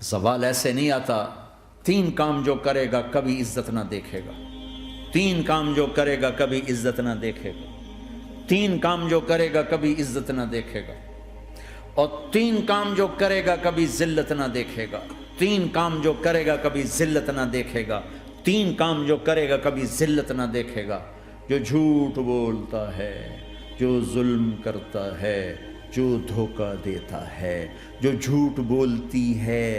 زوال ایسے نہیں آتا. 3 کام جو کرے گا کبھی عزت نہ دیکھے گا. 3 کام جو کرے گا کبھی عزت نہ دیکھے گا. 3 کام جو کرے گا کبھی عزت نہ دیکھے گا. اور 3 کام جو کرے گا کبھی ذلت نہ دیکھے گا. 3 کام جو کرے گا کبھی ذلت نہ دیکھے گا. 3 کام جو کرے گا کبھی ذلت نہ دیکھے گا. جو جھوٹ بولتا ہے، جو ظلم کرتا ہے، جو دھوکہ دیتا ہے، جو جھوٹ بولتی ہے،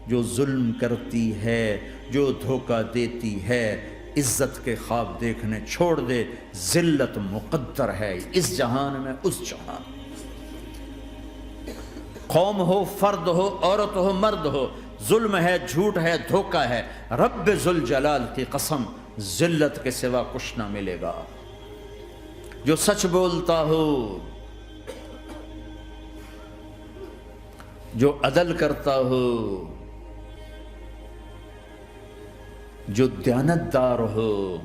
جو ظلم کرتی ہے، جو دھوکہ دیتی ہے، عزت کے خواب دیکھنے چھوڑ دے. ذلت مقدر ہے اس جہان میں اس جہان. قوم ہو، فرد ہو، عورت ہو، مرد ہو، ظلم ہے، جھوٹ ہے، دھوکہ ہے، رب ذوالجلال کی قسم ذلت کے سوا کچھ نہ ملے گا. جو سچ بولتا ہو، جو عدل کرتا ہو، جو دیانتدار ہو،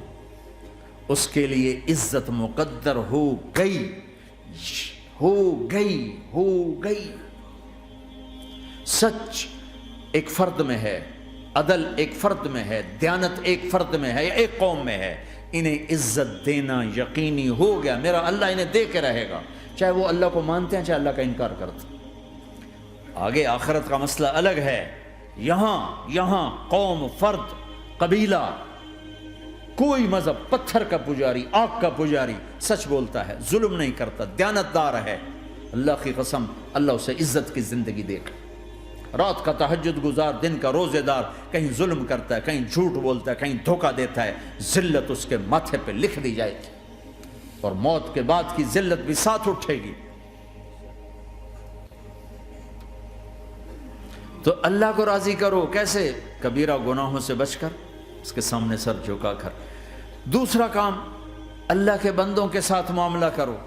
اس کے لیے عزت مقدر ہو گئی، ہو گئی، ہو گئی. سچ ایک فرد میں ہے، عدل ایک فرد میں ہے، دیانت ایک فرد میں ہے یا ایک قوم میں ہے. انہیں عزت دینا یقینی ہو گیا. میرا اللہ انہیں دے کے رہے گا، چاہے وہ اللہ کو مانتے ہیں چاہے اللہ کا انکار کرتے ہیں. آگے آخرت کا مسئلہ الگ ہے. یہاں قوم، فرد، قبیلہ، کوئی مذہب، پتھر کا پجاری، آگ کا پجاری سچ بولتا ہے، ظلم نہیں کرتا، دیانتدار ہے، اللہ کی قسم اللہ اسے عزت کی زندگی دے گا. رات کا تہجد گزار، دن کا روزے دار، کہیں ظلم کرتا ہے، کہیں جھوٹ بولتا ہے، کہیں دھوکہ دیتا ہے، ذلت اس کے ماتھے پہ لکھ دی جائے گی اور موت کے بعد کی ذلت بھی ساتھ اٹھے گی. تو اللہ کو راضی کرو. کیسے؟ کبیرہ گناہوں سے بچ کر، اس کے سامنے سر جھکا کر. دوسرا کام، اللہ کے بندوں کے ساتھ معاملہ کرو.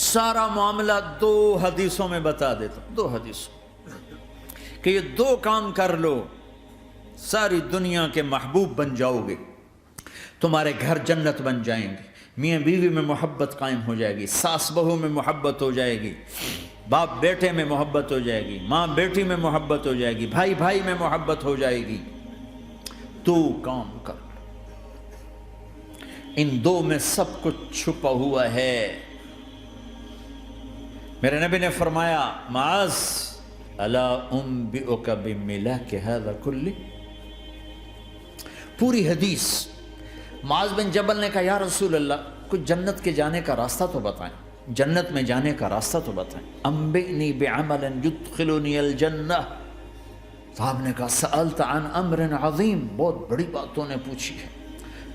سارا معاملہ 2 حدیثوں میں بتا دیتا ہوں. 2 حدیثوں کہ یہ 2 کام کر لو، ساری دنیا کے محبوب بن جاؤ گے، تمہارے گھر جنت بن جائیں گے، میاں بیوی میں محبت قائم ہو جائے گی، ساس بہو میں محبت ہو جائے گی، باپ بیٹے میں محبت ہو جائے گی، ماں بیٹی میں محبت ہو جائے گی، بھائی بھائی میں محبت ہو جائے گی. 2 کام کر لو. ان 2 میں سب کچھ چھپا ہوا ہے. میرے نبی نے فرمایا معاذ الا انبئک بملاک ھذا کلہ. پوری حدیث. معاذ بن جبل نے کہا یا رسول اللہ کچھ جنت کے جانے کا راستہ تو بتائیں، جنت میں جانے کا راستہ تو بتائیں. انبئنی بعمل یدخلنی الجنہ. صاحب نے کہا سألت عن امر عظیم، بہت بڑی باتوں نے پوچھی ہے.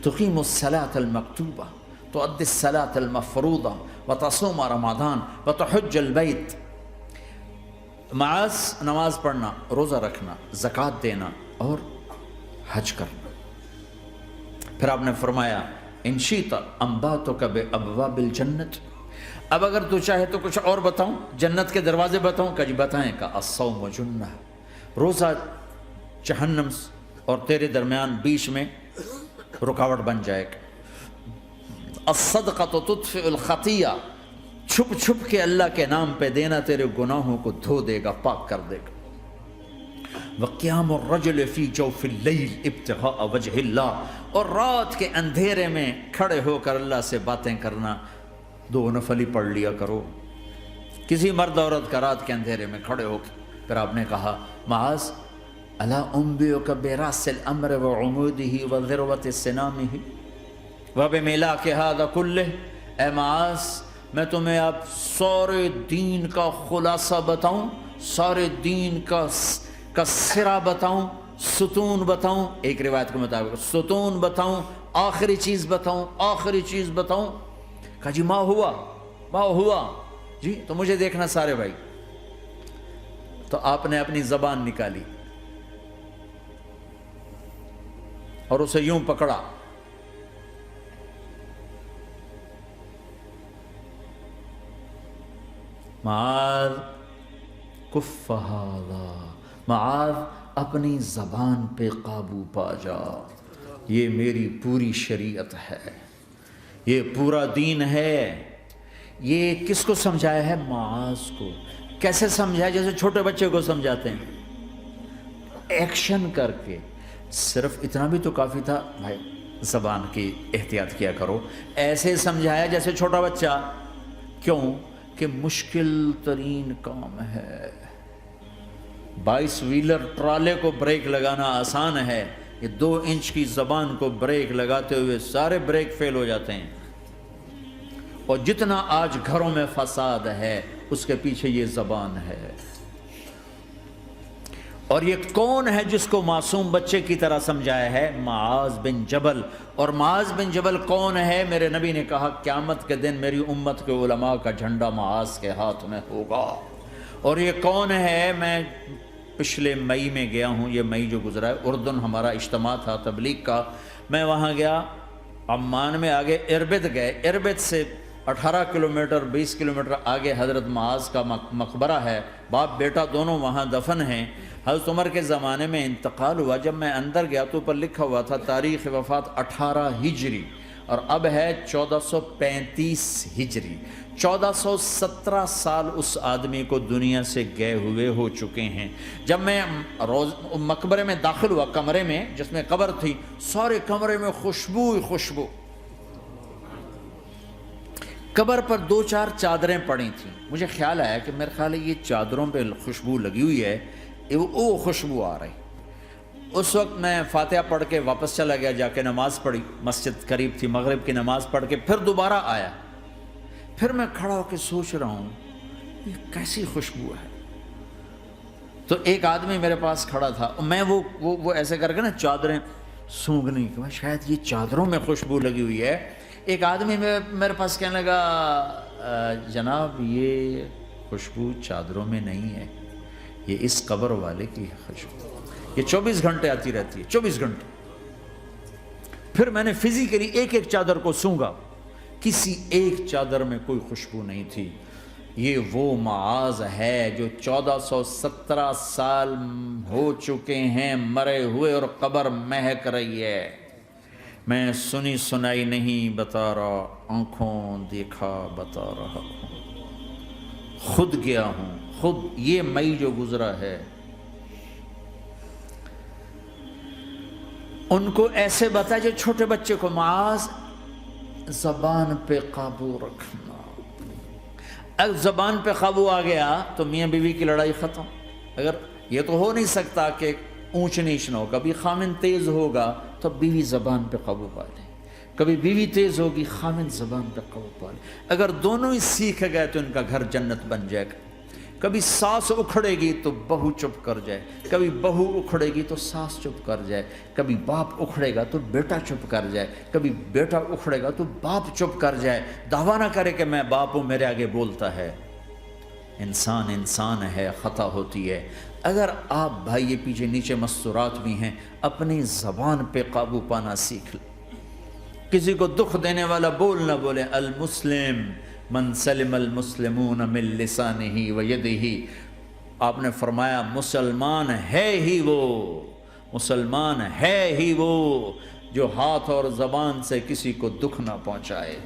تقیم الصلاة المکتوبہ، تؤدی الصلاة المفروضہ، وتصوم رمضان، وتحج البیت. معاذ نماز پڑھنا، روزہ رکھنا، زکوٰۃ دینا اور حج کرنا. پھر آپ نے فرمایا ان شئت انبأتک بابواب الجنت. اب اگر تو چاہے تو کچھ اور بتاؤں، جنت کے دروازے بتاؤں؟ کہ جی بتائیں. کہ الصوم جنہ، روزہ جہنم اور تیرے درمیان بیچ میں رکاوٹ بن جائے گا. الصدقۃ تطفئ الخطیہ، چھپ چھپ کے اللہ کے نام پہ دینا تیرے گناہوں کو دھو دے گا، پاک کر دے گا. وقیام الرجل فی جوف اللیل ابتغاء وجہ اللہ، اور رات کے اندھیرے میں کھڑے ہو کر اللہ سے باتیں کرنا. 2 نفل ہی پڑھ لیا کرو، کسی مرد عورت کا رات کے اندھیرے میں کھڑے ہو کے. پھر آپ نے کہا معاذ الا انبئک براس الامر وعمودہ وذروۃ سنامہ وبملاک ھذا کلہ. اے معاذ میں تمہیں اب سارے دین کا خلاصہ بتاؤں، سارے دین کا سرا بتاؤں، ستون بتاؤں، ایک روایت کے مطابق ستون بتاؤں، آخری چیز بتاؤں، آخری چیز بتاؤں. کہا جی ما ہوا جی تو مجھے دیکھنا سارے بھائی. تو آپ نے اپنی زبان نکالی اور اسے یوں پکڑا. معاذ کف ھذا، معاذ اپنی زبان پہ قابو پا جا. یہ میری پوری شریعت ہے، یہ پورا دین ہے، یہ کس کو سمجھایا ہے؟ معاذ کو۔ کیسے سمجھایا؟ جیسے چھوٹے بچے کو سمجھاتے ہیں، ایکشن کر کے۔ صرف اتنا بھی تو کافی تھا، بھائی زبان کی احتیاط کیا کرو، ایسے سمجھایا جیسے چھوٹا بچہ۔ کیوں کہ مشکل ترین کام ہے۔ 22 ویلر ٹرالے کو بریک لگانا آسان ہے، یہ 2 انچ کی زبان کو بریک لگاتے ہوئے سارے بریک فیل ہو جاتے ہیں۔ اور جتنا آج گھروں میں فساد ہے اس کے پیچھے یہ زبان ہے۔ اور یہ کون ہے جس کو معصوم بچے کی طرح سمجھایا ہے؟ معاذ بن جبل۔ اور معاذ بن جبل کون ہے؟ میرے نبی نے کہا قیامت کے دن میری امت کے علماء کا جھنڈا معاذ کے ہاتھ میں ہوگا۔ اور یہ کون ہے؟ میں پچھلے مئی میں گیا ہوں، یہ مئی جو گزرا ہے، اردن ہمارا اجتماع تھا تبلیغ کا، میں وہاں گیا، عمان میں آگے اربد گئے، اربد سے 18 کلومیٹر 20 کلومیٹر آگے حضرت معاذ کا مقبرہ ہے، باپ بیٹا دونوں وہاں دفن ہیں۔ حضرت عمر کے زمانے میں انتقال ہوا، جب میں اندر گیا تو اوپر لکھا ہوا تھا تاریخ وفات 18 ہجری، اور اب ہے 1435 ہجری۔ 1417 سال اس آدمی کو دنیا سے گئے ہوئے ہو چکے ہیں۔ جب میں مقبرے میں داخل ہوا، کمرے میں جس میں قبر تھی، سارے کمرے میں خوشبو ہی خوشبو۔ قبر پر 2-4 چادریں پڑی تھیں، مجھے خیال آیا کہ میرے خیال ہے یہ چادروں پہ خوشبو لگی ہوئی ہے، وہ خوشبو آ رہی۔ اس وقت میں فاتحہ پڑھ کے واپس چلا گیا، جا کے نماز پڑھی، مسجد قریب تھی، مغرب کی نماز پڑھ کے پھر دوبارہ آیا۔ پھر میں کھڑا ہو کے سوچ رہا ہوں یہ کیسی خوشبو ہے۔ تو ایک آدمی میرے پاس کھڑا تھا، میں وہ ایسے کر کے نا چادریں سونگھنے کی، شاید یہ چادروں میں خوشبو لگی ہوئی ہے۔ ایک آدمی میرے پاس کہنے لگا جناب یہ خوشبو چادروں میں نہیں ہے، یہ اس قبر والے کی خوشبو، یہ 24 گھنٹے آتی رہتی ہے، 24 گھنٹے۔ پھر میں نے فزیکلی ایک چادر کو سونگا، کسی ایک چادر میں کوئی خوشبو نہیں تھی۔ یہ وہ معاذ ہے جو 1417 سال ہو چکے ہیں مرے ہوئے، اور قبر مہک رہی ہے۔ میں سنی سنائی نہیں بتا رہا، آنکھوں دیکھا بتا رہا ہوں، خود گیا ہوں، خود یہ مئی جو گزرا ہے۔ ان کو ایسے بتا جو چھوٹے بچے کو، معاذ زبان پہ قابو رکھنا۔ اگر زبان پہ قابو آ گیا تو میاں بیوی کی لڑائی ختم۔ اگر یہ تو ہو نہیں سکتا کہ اونچ نیچ نہ ہو، کبھی خامن تیز ہوگا تو بیوی زبان پہ قابو پا لے، کبھی بیوی تیز ہوگی خامن زبان پہ قابو پا لے۔ اگر دونوں ہی سیکھ گئے تو ان کا گھر جنت بن جائے گا۔ کبھی ساس اکھڑے گی تو بہو چپ کر جائے، کبھی بہو اکھڑے گی تو ساس چپ کر جائے، کبھی باپ اکھڑے گا تو بیٹا چپ کر جائے، کبھی بیٹا اکھڑے گا تو باپ چپ کر جائے۔ دعویٰ نہ کرے کہ میں باپ ہوں میرے آگے بولتا ہے۔ انسان انسان ہے، خطا ہوتی ہے۔ اگر آپ بھائی یہ پیچھے نیچے مستورات بھی ہیں، اپنی زبان پہ قابو پانا سیکھ لیں۔ کسی کو دکھ دینے والا بول نہ بولے۔ المسلم من سلم المسلمون من لسانہ و یدہ، آپ نے فرمایا مسلمان ہے ہی وہ، مسلمان ہے ہی وہ جو ہاتھ اور زبان سے کسی کو دکھ نہ پہنچائے۔